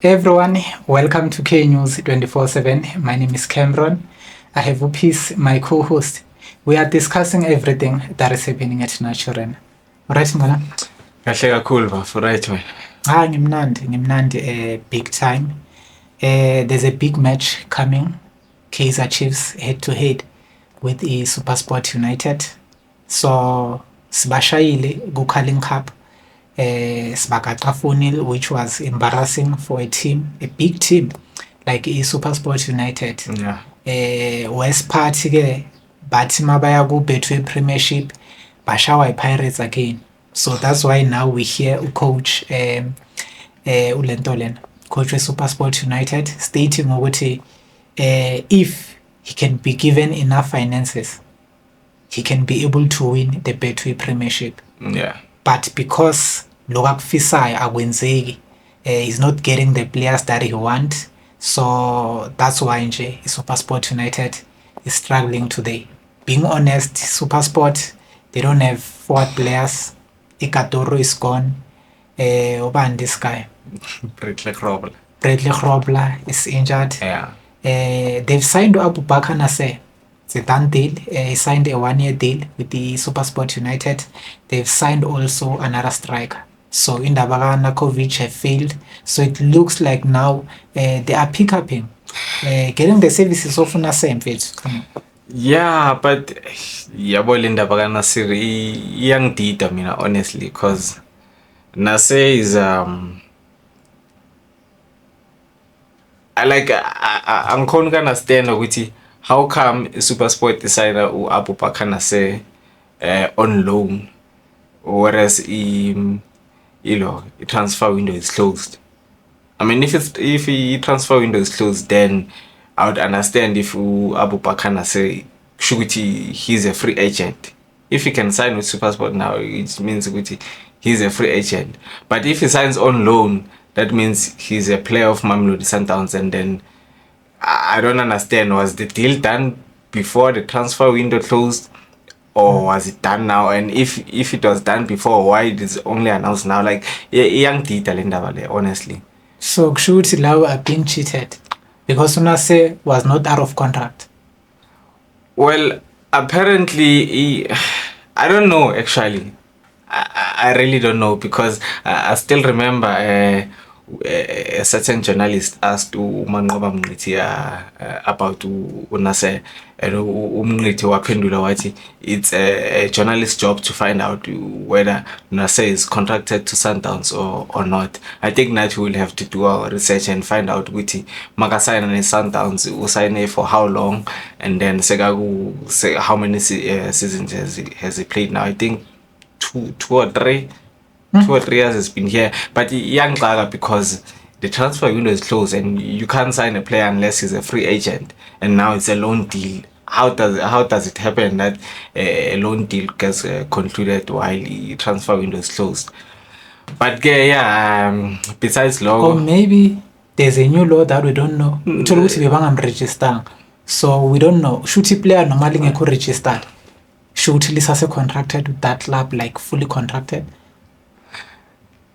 Hey everyone, welcome to K News 24/7. My name is Cameron. I have Upis, my co-host. We are discussing everything that is happening at Naturen. Right, Mwana? Kahle kakhulu bafu, right wena? Ngimnandi, big time. There's a big match coming. Kaizer Chiefs head to head with the Supersport United. So sibashayile ku-Carling Cup. Sibagaqa 4-0, which was embarrassing for a big team like Supersport United. Yeah. West Party ke bathi mabaya ku Betway Premiership bashawa Pirates again. So that's why now we hear coach ulento coach Supersport United stating ukuthi if he can be given enough finances, he can be able to win the Betway Premiership. Yeah. But because lokakufisayo akwenzeki, he's not getting the players that he want, so that's why nje Supersport United is struggling today. Being honest, Supersport, they don't have forward players. Ikatoro is gone. Ubani this guy? Bradley Grobler. Bradley Grobler is injured. Yeah. They've signed Abubakar Naser. It's a done deal. He signed a 1-year deal with the Supersport United. They've signed also another striker. So Indaba Nakovic have failed. So it looks like now they are pick-upping. Getting the services of Naser mfethu. Yeah, but yabo le ndaba kaNasir iyangidida mina honestly, because Nasir is angikhona understand ukuthi how come Supersport decided Abubakar Naser on loan, whereas the transfer window is closed. I mean, if the transfer window is closed, then I would understand if Abubakar Naser shukuthi he's a free agent. If he can sign with Supersport now, it means he's a free agent. But if he signs on loan, that means he's a player of Mamelodi Sundowns, and then I don't understand, was the deal done before the transfer window closed, or was it done now? And if it was done before, why it is only announced now? Like young detail, honestly. So kushuthi lawo are being cheated because Naser was not out of contract. Well, apparently, I don't know actually. I really don't know, because I still remember a certain journalist asked uManqoba Mngqithi about uNaser, and uMngqithi waphendula wathi it's a journalist's job to find out whether Naser is contracted to Sundowns or not. I think that we will have to do our research and find out ukuthi makasayina neSundowns usayine for how long, and then how many seasons has he played now. I think two or three. 2 or 3 years has been here, but young Gaga, because the transfer window is closed and you can't sign a player unless he's a free agent, and now it's a loan deal. How does it happen that a loan deal gets concluded while the transfer window is closed? But besides law, or maybe there's a new law that we don't know. Register, so we don't know. Should player normally ngekho registered? Should lisa contracted with that club, like fully contracted?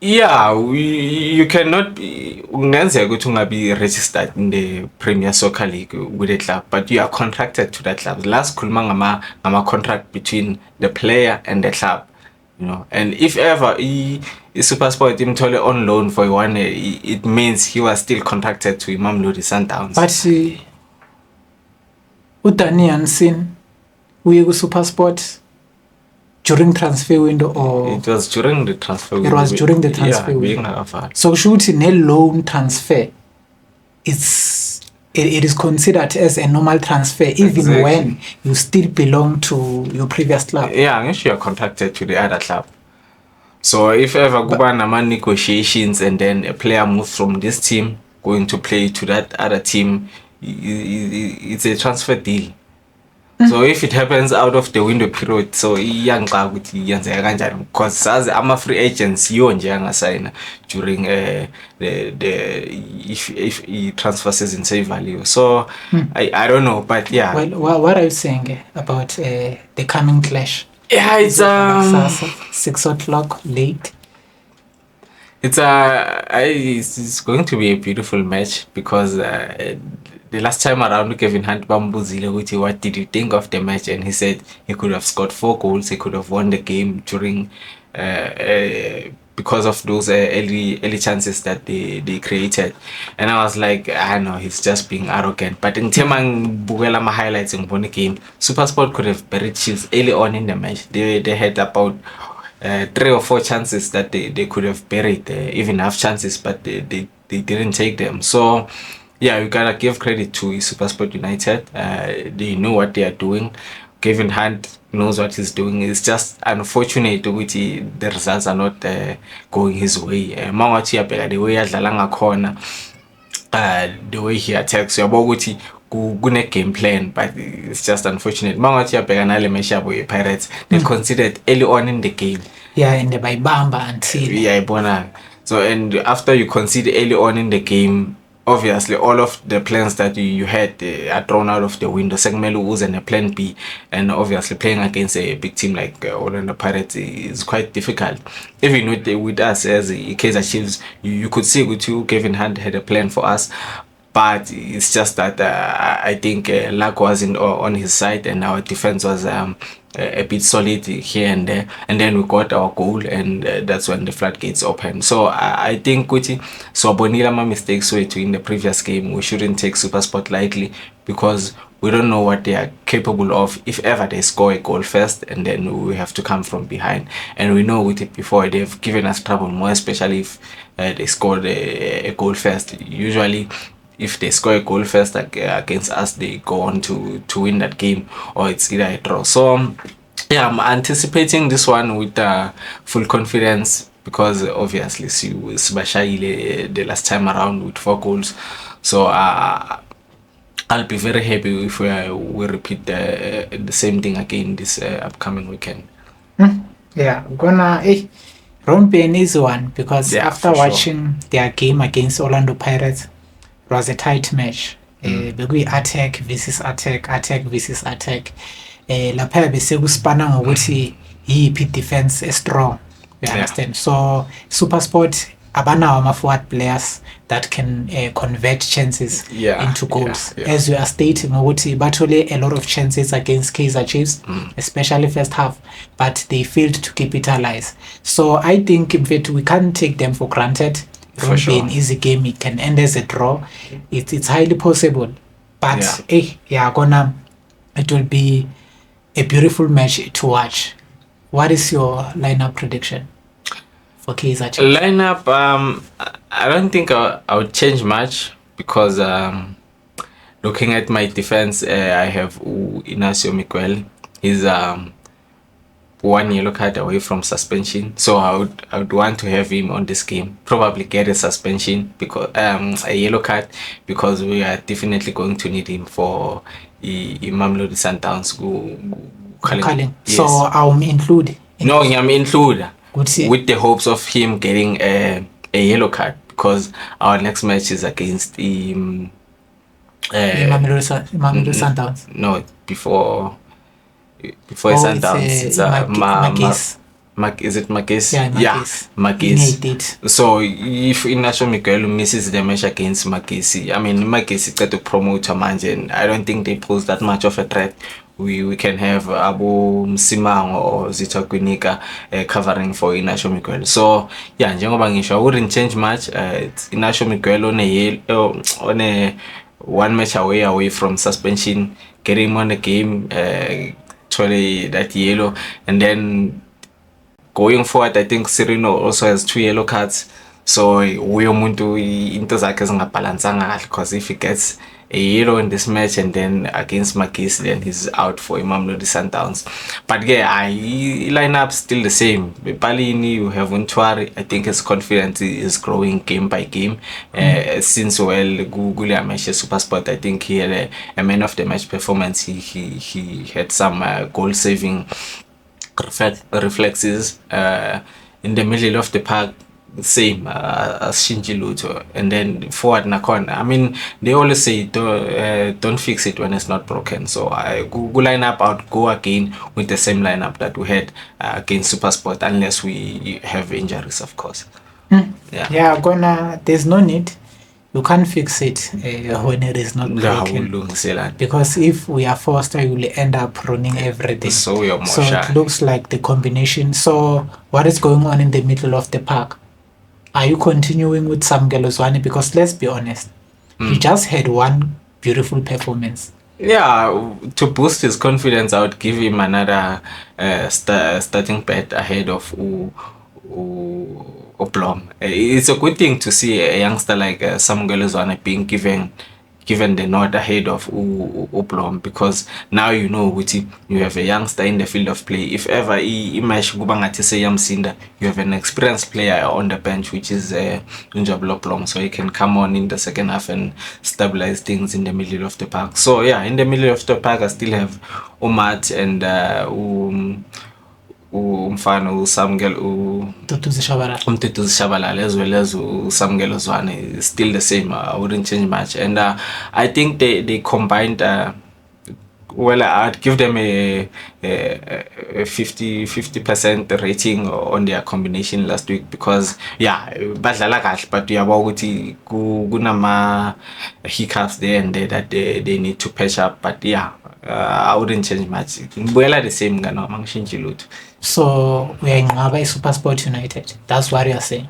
Yeah, you cannot be registered in the Premier Soccer League with a club, but you are contracted to that club. Last kulma ngama contract between the player and the club, And if ever Supersport imthole on loan for 1 year, it means he was still contracted to Mamelodi Sundowns. But uDani Hansen uye ku Supersport during transfer window, or it was during the transfer window. It was during the transfer window. So should in a loan transfer, it is considered as a normal transfer, even when you still belong to your previous club. Yeah, unless you are contracted to the other club. So if ever kuba nama negotiations and then a player moves from this team going to play to that other team, it's a transfer deal. So if it happens out of the window period, so iyangixaka ukuthi iyenzeka kanjani, because sazi ama free agents yiyo nje angasayina during the if transfer season sevaliwe. So I don't know, but yeah. Well, what are you saying about the coming clash? Yeah, it's 6 o'clock late. It's going to be a beautiful match because the last time around Kevin Hunt bambuzile ukuthi what did you think of the match, and he said he could have scored 4 goals, he could have won the game during because of those early chances that they created. And I was like, I know he's just being arrogant, but in Temang Bugela my highlights in the game, Supersport could have buried Chiefs early on in the match. They had about 3 or 4 chances that they could have buried, even half chances, but they didn't take them. So yeah, you gotta give credit to Supersport United. They know what they are doing. Kevin Hunt knows what he's doing. It's just unfortunate which the results are not going his way. Mangathi yabheka the way adlala ngakhona, the way he attacks, uyabona ukuthi kune game plan, but it's just unfortunate. Mangathi yabheka nale match yabo Pirates, they conceded early on in the game. Yeah, and the bayibamba until Yeah, so and after you concede early on in the game, obviously all of the plans that you had are thrown out of the window. Sekumele uze a plan B, and obviously playing against a big team like Orlando Pirates is quite difficult. Even with us as Kaizer Chiefs, you could see with you Kevin Hunt had a plan for us, but it's just that I think luck wasn't on his side, and our defense was a bit solid here and there, and then we got our goal, and that's when the floodgates opened. So I think kuti swabonile ama mistakes wethu in the previous game. We shouldn't take Supersport lightly because we don't know what they are capable of if ever they score a goal first, and then we have to come from behind. And we know with it before, they've given us trouble more, especially if they scored a goal first. Usually if they score a goal first against us, they go on to win that game, or it's either a draw. So yeah, I'm anticipating this one with full confidence because obviously Sibashayile the last time around with 4 goals. So I'll be very happy if we repeat the same thing again this upcoming weekend. Yeah, gonna rompe an easy one because Yeah, after for sure. watching their game against Orlando Pirates, it was a tight match. Bekwi attack versus attack versus attack. Lapha bese kuspana ngokuthi yiphi defense strong. You Yeah. understand? So Supersport abanawo ama-forward players that can convert chances Yeah, into goals. yeah. As you are stating, ukuthi bathole a lot of chances against Kaizer Chiefs, especially first half, but they failed to capitalize. So I think in fact we can't take them for granted. It For won't sure. be an easy game. It can end as a draw. It's highly possible, but it will be a beautiful match to watch. What is your lineup prediction for Kaizer Chiefs? Lineup, I don't think I would change much because looking at my defense, I have Inacio Miguel. He's 1 yellow card away from suspension, so I would want to have him on this game. Probably get a suspension because a yellow card, because we are definitely going to need him for Mamelodi Sundowns. Culling. Yes. So I'll include. No, I'm include Good see. with the hopes of him getting a yellow card because our next match is against Mamelodi Sundowns. no before It's, Sundowns. It's Magis. Is it Magis? Yeah, Magis. He did. So if Inacio Miguel misses the match against Magisi, I mean Magisi got to promote manje, and I don't think they pose that much of a threat. We can have Abu Msimang or Zita Kwinika covering for Inacio Miguel. So yeah, njengoba ngisho, I wouldn't change much. It's Inacio Miguel on a 1 match away from suspension, getting him on the game, totally that yellow, and then going forward, I think Sereno also has 2 yellow cards. So uyo muntu into zakhe zingabhalansanga kahle, because if he gets a yellow in this match and then against Makis, then he's out for Mamelodi Sundowns. But yeah, line up still the same. Palini, you have Untwari. I think his confidence is growing game by game. Since Google mentioned Supersport, I think he had a man of the match performance. He had some goal saving reflexes in the middle of the park, same as Shinji Luto. And then forward Nakon, I mean, they always say don't fix it when it's not broken. So I go lineup out, go again with the same lineup that we had against Supersport, unless we have injuries, of course. Yeah, there's no need. You can't fix it when it is not broken. Because if we are forced, we will end up ruining everything. So it looks like the combination. So what is going on in the middle of the park? Are you continuing with Samukelo Zwane? Because let's be honest, he just had one beautiful performance. Yeah, to boost his confidence, I would give him another starting bet ahead of Oblom. It's a good thing to see a youngster like Samukelo Zwane being given the nod ahead of Oblom, because now you know which you have a youngster in the field of play. If ever you have an experienced player on the bench, which is Unjabul Oblom, so he can come on in the second half and stabilize things in the middle of the park. So yeah, in the middle of the park, I still have Umat and umfana Mtutuzi Shabalala as well as Samukelo Zwane is still the same. I wouldn't change much, and I think they combined. Well, I'd give them a 50% rating on their combination last week, because badlala kahle, but uyabona ukuthi kunama hiccups there and there that they need to patch up, but I wouldn't change much. Ngibuyela the same ngano mangishintshe lutho. So uyayinqaba iSupersport United. That's what you are saying.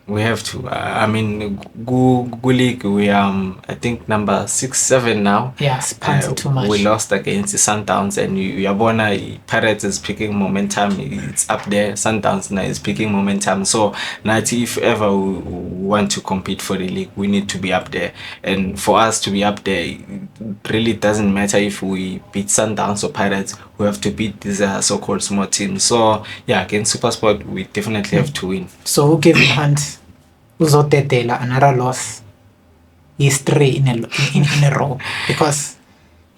We have to. I mean, league, we I think number 6-7 now. Yes, too much. We lost against the Sundowns, and Yabona Pirates is picking momentum. It's up there. Sundowns now is picking momentum. So now, if ever we want to compete for the league, we need to be up there. And for us to be up there, it really doesn't matter if we beat Sundowns or Pirates. We have to beat these so-called small teams. So yeah, against Supersport, we definitely have to win. So who gave him hand? Uzotetela another loss is 3 in a row, because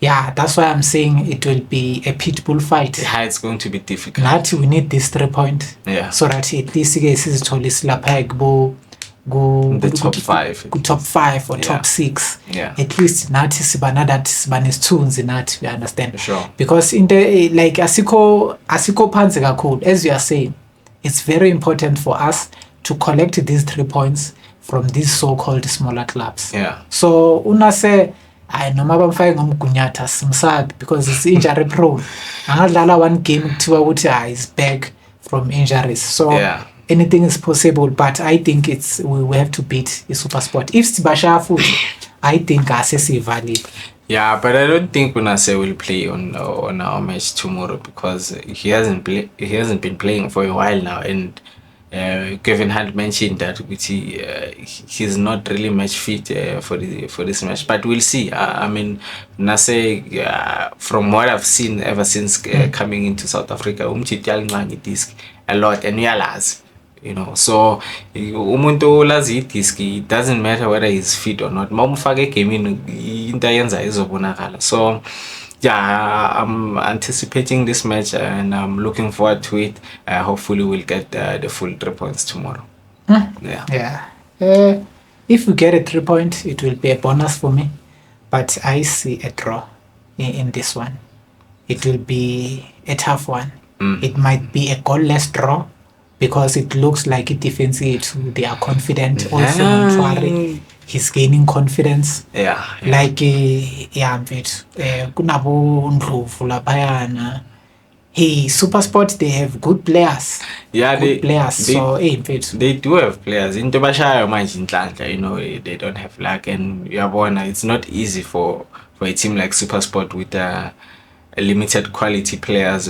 that's why I'm saying it will be a pitbull fight. Yeah, it's going to be difficult. Nathi we need this 3 point. Yeah. So that at least sizithole silapha go the top 5. Top 5 or top 6. Yeah. At least nathi sibana that sibanesithunzi nathi, you understand? Sure. Because in the like asikho phansi kakhulu, as you are saying, it's very important for us to collect these 3 points from these so-called smaller clubs. Yeah. So unase noma bamfake ngomgunyatha simsabi, because it's injury prone. Angadlala one game kuthiwa ukuthi is back from injuries. So anything is possible, but I think we have to beat Supersport. If Sibasha futhi, I think asesivalid. Yeah, but I don't think Unase will play on our match tomorrow, because he hasn't been playing for a while now, and Kevin had mentioned that he's not really match fit for this match, but we'll see. I mean, Nase, from what I've seen ever since coming into South Africa, disc a lot, and realize, so umuntu olazi disc, it doesn't matter whether he's fit or not. Mawumfake game into yenza izobonakala. So I'm anticipating this match, and I'm looking forward to it. Hopefully we'll get the full 3 points tomorrow. If we get a 3 point, it will be a bonus for me, but I see a draw in this one. It will be a tough one. It might be a goalless draw, because it looks like defensive, they are confident. Also Mtwari, he's gaining confidence. Like kunabo Ndlovu laphayana. Hey, Supersport, they have good players. They do have players. Into bashayo manje inhlanhla, they don't have luck, and it's not easy for a team like Supersport with a limited quality players.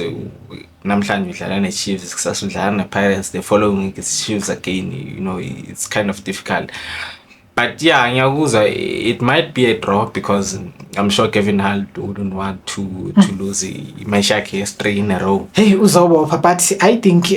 Namhlanje udlala ne-Chiefs, kusasa udlala ne-Pirates, the following week is Chiefs again. It's kind of difficult. But ngiyakuzwa, it might be a draw, because I'm sure Kevin Hunt wouldn't want to lose match yakhe 3 in a row. Hey, uzobopha, but I think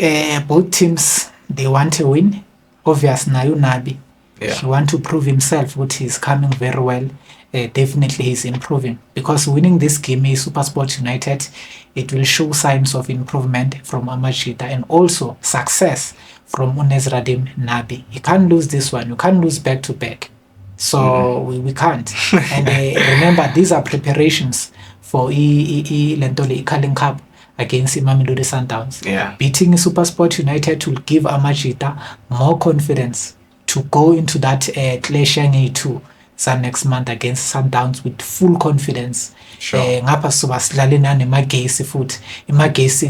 both teams, they want to win. Obvious nayo Nabi. He want to prove himself, which he's coming very well. Definitely he's improving, because winning this game is Supersport United. It will show signs of improvement from Amajita, and also success from Unezradim Nabi. You can't lose this one. You can't lose back to back. So we can't. And remember, these are preparations for Lentole Carling Cup against Mamelodi Sundowns. Yeah. Beating Supersport United will give Amajita more confidence to go into that Clash A2 next month against Sundowns with full confidence. Sure. Ngapha soba sidlale nanemagesi futhi imagesi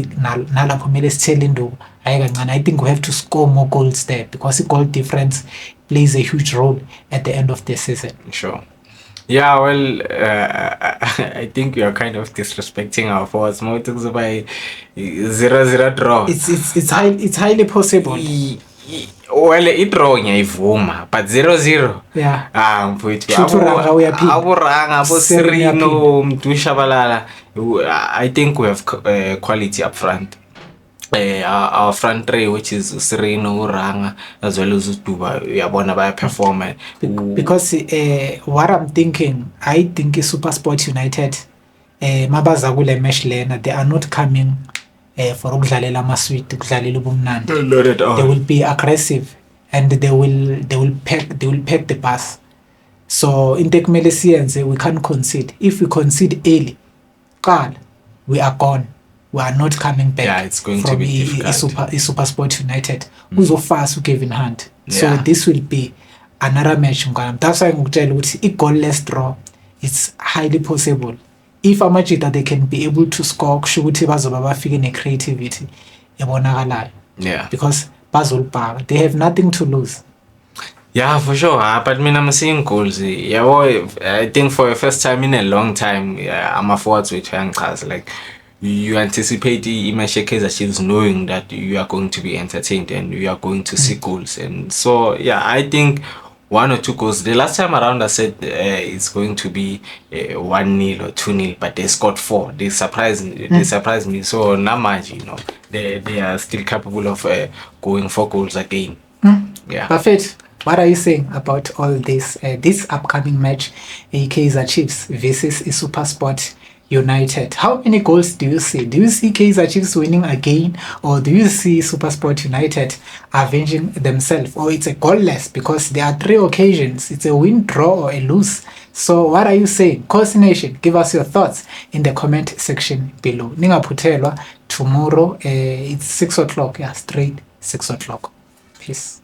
nalapho kumele sithele induku hayi kancane. I think we have to score more goals there because the goal difference plays a huge role at the end of the season. Sure. Yeah, well, I think you are kind of disrespecting our forwards. More talks about 0-0 draw. It's highly possible. Well, i-draw ngiyayivuma but 0-0 Yeah. mfowethu Ranga uyaphi? aburanga abo Seven Serino mntu Shabalala. I think we have quality up front. Our front three, which is Serino, Uranga, as well as Duba, uyabona baya-perform. Because what I'm thinking, I think Supersport United mabaza kule match lena, they are not coming for ukudlalela amasweet, ukudlalela ubumnandi. Not at all. They will be aggressive and they will pack the bus. So in kumele siyenze, we can't concede. If we concede early, we are gone. We are not coming back. Yeah, it's going to be difficult. Supersport United. Uzofast uKevin Hunt. So Yeah. this will be another match. That's why ngikutshela ukuthi i-goalless draw, it's highly possible. If Amajita they can be able to score, kusho ukuthi bazoba bafike ne-creativity ebonakalayo. Yeah. Because bazolibhaka. They have nothing to lose. Yeah, for sure. But I'm seeing goals. Yeah, well, I think for the first time in a long time, I'm a forwards with Chancas. Like, you anticipate Kaizer Chiefs knowing that you are going to be entertained and you are going to see goals. And so, yeah, I think 1 or 2 goals. The last time around I said it's going to be 1-0 or 2-0, but they scored 4. They surprised me. They surprised me. So not much, they are still capable of going 4 goals again. Yeah. Perfect. What are you saying about all this? This upcoming match, Kaizer Chiefs versus Supersport United. How many goals do you see? Do you see Kaizer Chiefs winning again, or do you see Supersport United avenging themselves? Or it's a goalless because there are 3 occasions. It's a win, draw, or a lose. So what are you saying? Coast Nation, give us your thoughts in the comment section below. Ningaputhelwa tomorrow. It's 6 o'clock. Yeah, straight 6 o'clock. Peace.